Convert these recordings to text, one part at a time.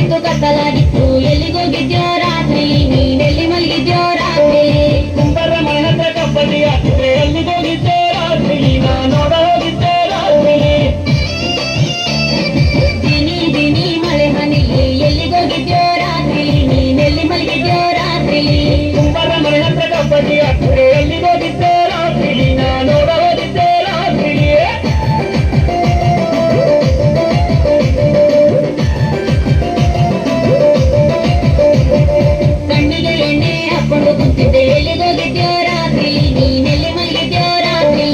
ಕತ್ತಲಾಗಿತ್ತು ಕತ್ತಲಾಗಿತ್ತು ಎಲ್ಲಿಗೋಗಿದ್ಯೋ ರಾತ್ರಿ ನೀನೆಲ್ಲಿ ಮಲಗಿದ್ಯೋ ರಾತ್ರಿ ಕುಂಬರ ಮನೆ ಹತ್ರ ಕಬಡ್ಡಿ ಆಡ್ತಿದ್ರೆ ಎಲ್ಲಿಗೋಗಿದ್ದೆ ರಾತ್ರಿ ನಾ ನೋಡ ಹೋಗಿದ್ದೆ ರಾತ್ರಿ ದಿನಿ ದಿನಿ ಮಳೆ ಹನಿಲಿ ಎಲ್ಲಿಗೋಗಿದ್ಯೋ ರಾತ್ರಿ ನೀನೆಲ್ಲಿ ಮಲಗಿದ್ಯೋ ರಾತ್ರಿ ಕುಂಬರ ಮನೆ ಹತ್ರ ಕಬಡ್ಡಿ ಆಡ್ತಿದ್ರೆ ಎಲ್ಲಿಗೋಗಿದ್ದೆ ರಾತ್ರಿ ನಾ ನೋಡ ಹೋಗಿದ್ದೆ ರಾತ್ರಿ ಕಣ್ಣಿಗೆ ಎಣ್ಣೆ ಹಾಕೊಂಡು ಕುಂತಿದ್ದೆ ಎಲ್ಲಿಗೋಗಿದ್ಯೋ ರಾತ್ರಿ ನೀನೆಲ್ಲಿ ಮಲಗಿದ್ಯೋ ರಾತ್ರಿ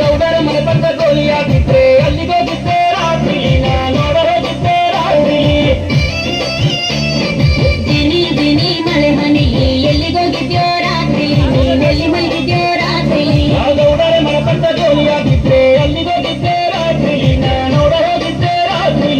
ಗೌಡರ ಮನೆ ಪಕ್ಕ ಗೋಲಿ ಹಾಕಿದ್ರೆ ಎಲ್ಲಿಗೋಗಿದ್ದೆ ರಾತ್ರಿ ನಾ ನೋಡ ಹೋಗಿದ್ದೆ ರಾತ್ರಿ ದಿನಿ ದಿನಿ ಮಳೆ ಹನಿಲಿ ಎಲ್ಲಿಗೋಗಿದ್ಯೋ ರಾತ್ರಿ ನೀನೆಲ್ಲಿ ಮಲಗಿದ್ಯೋ ರಾತ್ರಿ ಗೌಡರ ಮನೆ ಪಕ್ಕ ಗೋಲಿ ಹಾಕಿದ್ರೆ ಎಲ್ಲಿಗೋಗಿದ್ದೆ ರಾತ್ರಿ ನಾ ನೋಡ ಹೋಗಿದ್ದೆ ರಾತ್ರಿ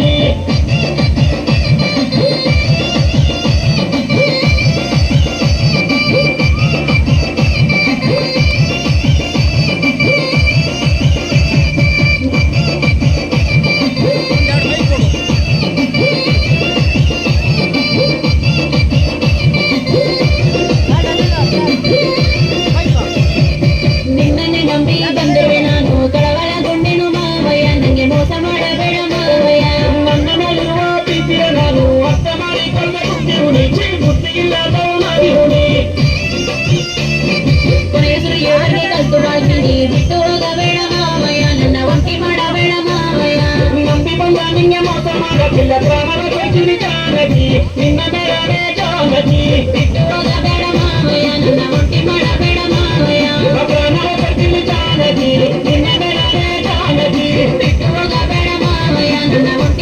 ನಿನ್ನನ್ನೇ ನಂಬಿ ಬಂದೆವೆ ನಾನು ಕಳವಳಗೊಂಡೆನು ಮಾವಯ್ಯ ನಂಗೆ ಮೋಸ ಮಾಡಬೇಡ ಮಾವಯ್ಯ ನನ್ನ ಮೇಲಿರುವ ಪ್ರೀತಿಯ ನಾನು ಅರ್ಥ ಮಾಡಿಕೊಂಡೆ ಹುಟ್ಟಿ ಬುದ್ಧಿಯಿಲ್ಲದವನಾಗಿ ಹುಡಿ ಕೊನೆಯ ಸುರಿಯೋವರೆಗೆ ಕಲ್ತು ಬಾಳ್ತೀನಿ ಬಿಟ್ಟು ಹೋಗಬೇಡ ಮಾವಯ್ಯ ನನ್ನ ಒಂಟಿ ಮಾಡಬೇಡ ಮಾವಯ್ಯ ನಂಬಿ ಬಂದ ನಿಂಗೆ ಮೋಸ ಮಾಡಕ್ಕಿಲ್ಲ ಪ್ರಾಣದ ಕೊಡ್ತೀನಿ ಜಾನಕಿ ನಿನ್ನ ಮೇಲನೆ ಜಾನಕಿ ಬಿಟ್ಟು ಹೋಗಬೇಡ ಮಾವಯ್ಯ ನನ್ನ ಒಂಟಿ ಮಾಡಬೇಡ ಮಾವಯ್ಯ ಪ್ರಾಣದ ಕೊಡ್ತೀನಿ ಜಾನಕಿ ನಿನ್ನ ಮೇಲನೆ ಜಾನಕಿ ಬಿಟ್ಟು ಹೋಗಬೇಡ ಮಾವಯ್ಯ ನನ್ನ ಒಂಟಿ